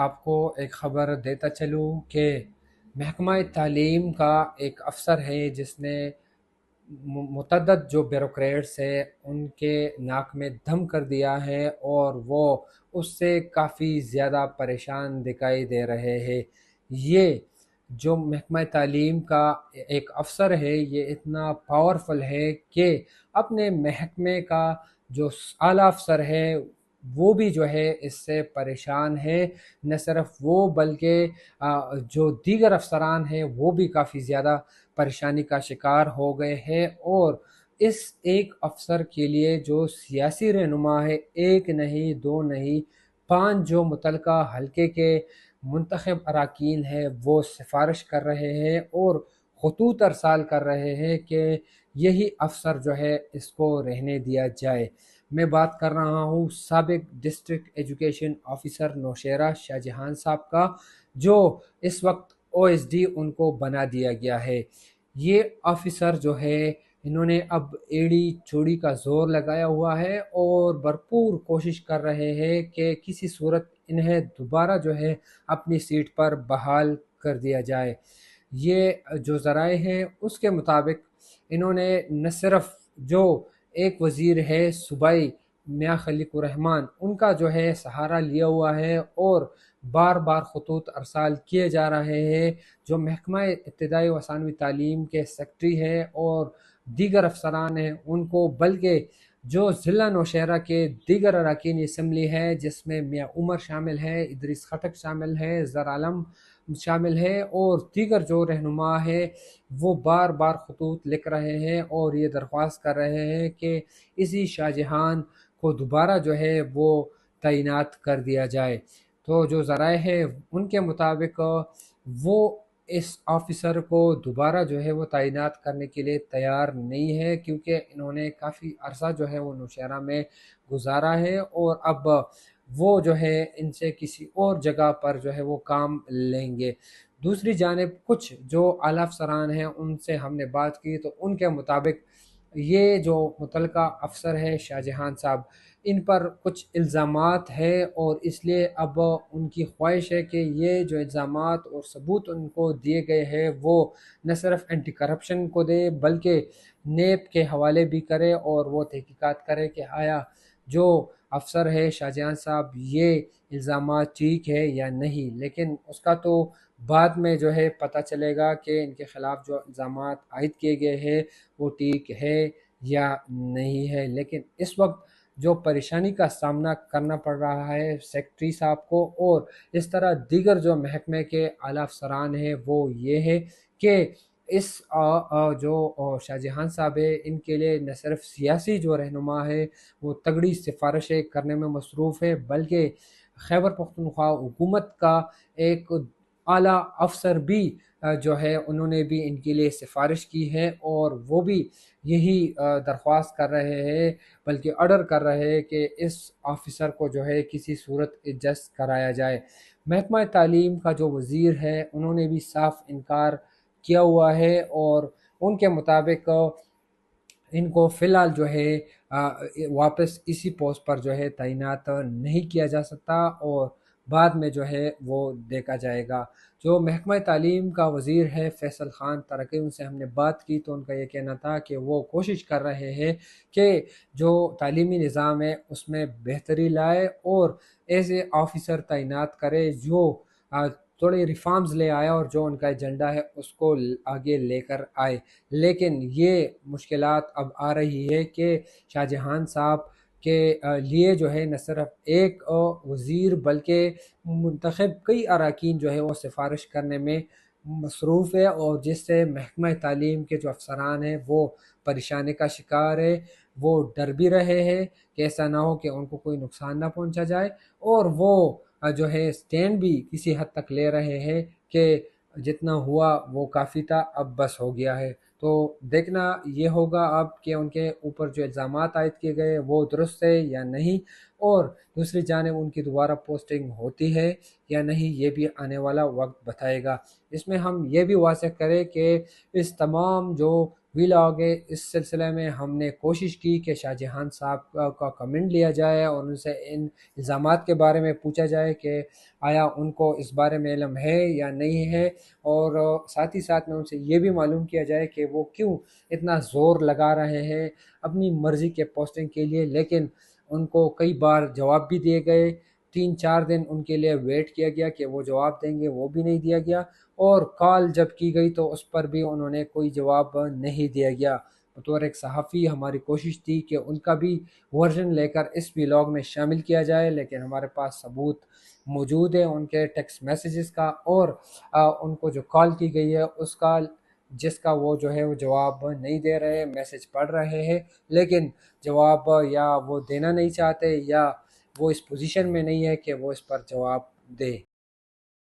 آپ کو ایک خبر دیتا چلوں کہ محکمہ تعلیم کا ایک افسر ہے جس نے متعدد جو بیوروکریٹس ہے ان کے ناک میں دم کر دیا ہے اور وہ اس سے کافی زیادہ پریشان دکھائی دے رہے ہیں۔ یہ جو محکمہ تعلیم کا ایک افسر ہے یہ اتنا پاورفل ہے کہ اپنے محکمے کا جو اعلیٰ افسر ہے وہ بھی جو ہے اس سے پریشان ہے۔ نہ صرف وہ بلکہ جو دیگر افسران ہیں وہ بھی کافی زیادہ پریشانی کا شکار ہو گئے ہیں، اور اس ایک افسر کے لیے جو سیاسی رہنما ہے، ایک نہیں دو نہیں 5 جو متعلقہ حلقے کے منتخب اراکین ہیں وہ سفارش کر رہے ہیں اور خطوط ارسال کر رہے ہیں کہ یہی افسر جو ہے اس کو رہنے دیا جائے۔ میں بات کر رہا ہوں سابق district education officer نوشیرہ Shah Jahan صاحب کا، جو اس وقت او ایس ڈی ان کو بنا دیا گیا ہے۔ یہ آفیسر جو ہے انہوں نے اب ایڑی چوڑی کا زور لگایا ہوا ہے اور بھرپور کوشش کر رہے ہیں کہ کسی صورت انہیں دوبارہ جو ہے اپنی سیٹ پر بحال کر دیا جائے۔ یہ جو ذرائع ہیں اس کے مطابق انہوں نے نہ صرف جو ایک وزیر ہے صوبائی میاں خلیق الرحمان ان کا جو ہے سہارا لیا ہوا ہے اور بار بار خطوط ارسال کیے جا رہے ہیں، جو محکمہ ابتدائی و ثانوی تعلیم کے سیکٹری ہے اور دیگر افسران ہیں ان کو، بلکہ جو ضلع نوشہرہ کے دیگر اراکین اسمبلی ہے جس میں میاں عمر شامل ہے، ادریس خٹک شامل ہے، زر عالم شامل ہے اور دیگر جو رہنما ہے، وہ بار بار خطوط لکھ رہے ہیں اور یہ درخواست کر رہے ہیں کہ اسی شاہ جہان کو دوبارہ جو ہے وہ تعینات کر دیا جائے۔ تو جو ذرائع ہے ان کے مطابق وہ اس آفیسر کو دوبارہ جو ہے وہ تعینات کرنے کے لیے تیار نہیں ہے، کیونکہ انہوں نے کافی عرصہ جو ہے وہ نوشہرہ میں گزارا ہے اور اب وہ جو ہے ان سے کسی اور جگہ پر جو ہے وہ کام لیں گے۔ دوسری جانب کچھ جو اعلیٰ افسران ہیں ان سے ہم نے بات کی تو ان کے مطابق یہ جو متعلقہ افسر ہے شاہ جہان صاحب، ان پر کچھ الزامات ہے اور اس لیے اب ان کی خواہش ہے کہ یہ جو الزامات اور ثبوت ان کو دیے گئے ہیں وہ نہ صرف اینٹی کرپشن کو دے بلکہ نیب کے حوالے بھی کرے اور وہ تحقیقات کرے کہ آیا جو افسر ہے شاہ جہان صاحب یہ الزامات ٹھیک ہے یا نہیں۔ لیکن اس کا تو بعد میں جو ہے پتہ چلے گا کہ ان کے خلاف جو الزامات عائد کیے گئے ہیں وہ ٹھیک ہے یا نہیں ہے۔ لیکن اس وقت جو پریشانی کا سامنا کرنا پڑ رہا ہے سیکٹری صاحب کو اور اس طرح دیگر جو محکمے کے اعلیٰ افسران ہیں وہ یہ ہے کہ اس جو شاہ جہان صاحب ہے ان کے لیے نہ صرف سیاسی جو رہنما ہے وہ تگڑی سفارشیں کرنے میں مصروف ہے، بلکہ خیبر پختونخوا حکومت کا ایک اعلیٰ افسر بھی جو ہے انہوں نے بھی ان کے لیے سفارش کی ہے اور وہ بھی یہی درخواست کر رہے ہیں، بلکہ آرڈر کر رہے ہیں کہ اس آفیسر کو جو ہے کسی صورت ایڈجسٹ کرایا جائے۔ محکمہ تعلیم کا جو وزیر ہے انہوں نے بھی صاف انکار کیا ہوا ہے اور ان کے مطابق ان کو فی الحال جو ہے واپس اسی پوسٹ پر جو ہے تعینات نہیں کیا جا سکتا اور بعد میں جو ہے وہ دیکھا جائے گا۔ جو محکمہ تعلیم کا وزیر ہے فیصل خان ترکی، ان سے ہم نے بات کی تو ان کا یہ کہنا تھا کہ وہ کوشش کر رہے ہیں کہ جو تعلیمی نظام ہے اس میں بہتری لائے اور ایسے آفیسر تعینات کرے جو تھوڑے ریفارمز لے آئے اور جو ان کا ایجنڈا ہے اس کو آگے لے کر آئے۔ لیکن یہ مشکلات اب آ رہی ہے کہ شاہ جہان صاحب کے لیے جو ہے نہ صرف ایک وزیر بلکہ منتخب کئی اراکین جو ہے وہ سفارش کرنے میں مصروف ہے، اور جس سے محکمہ تعلیم کے جو افسران ہیں وہ پریشانی کا شکار ہے۔ وہ ڈر بھی رہے ہیں کہ ایسا نہ ہو کہ ان کو کوئی نقصان نہ پہنچا جائے، اور وہ جو ہے سٹینڈ بھی کسی حد تک لے رہے ہیں کہ جتنا ہوا وہ کافی تھا، اب بس ہو گیا ہے۔ تو دیکھنا یہ ہوگا اب کہ ان کے اوپر جو الزامات عائد کیے گئے وہ درست ہے یا نہیں، اور دوسری جانب ان کی دوبارہ پوسٹنگ ہوتی ہے یا نہیں یہ بھی آنے والا وقت بتائے گا۔ اس میں ہم یہ بھی واضح کریں کہ اس تمام جو ولاگ ہے۔ اس سلسلے میں ہم نے کوشش کی کہ شاہ جہان صاحب کا کمنٹ لیا جائے اور ان سے ان الزامات کے بارے میں پوچھا جائے کہ آیا ان کو اس بارے میں علم ہے یا نہیں ہے، اور ساتھ ہی ساتھ میں ان سے یہ بھی معلوم کیا جائے کہ وہ کیوں اتنا زور لگا رہے ہیں اپنی مرضی کے پوسٹنگ کے لیے، لیکن ان کو کئی بار جواب بھی دیے گئے، 3-4 دن ان کے لیے ویٹ کیا گیا کہ وہ جواب دیں گے، وہ بھی نہیں دیا گیا، اور کال جب کی گئی تو اس پر بھی انہوں نے کوئی جواب نہیں دیا گیا۔ بطور ایک صحافی ہماری کوشش تھی کہ ان کا بھی ورژن لے کر اس ولاگ میں شامل کیا جائے، لیکن ہمارے پاس ثبوت موجود ہے ان کے ٹیکسٹ میسیجز کا، اور ان کو جو کال کی گئی ہے اس کا، جس کا وہ جو ہے وہ جواب نہیں دے رہے، میسج پڑھ رہے ہیں لیکن جواب یا وہ دینا نہیں چاہتے، یا وہ اس پوزیشن میں نہیں ہے کہ وہ اس پر جواب دے۔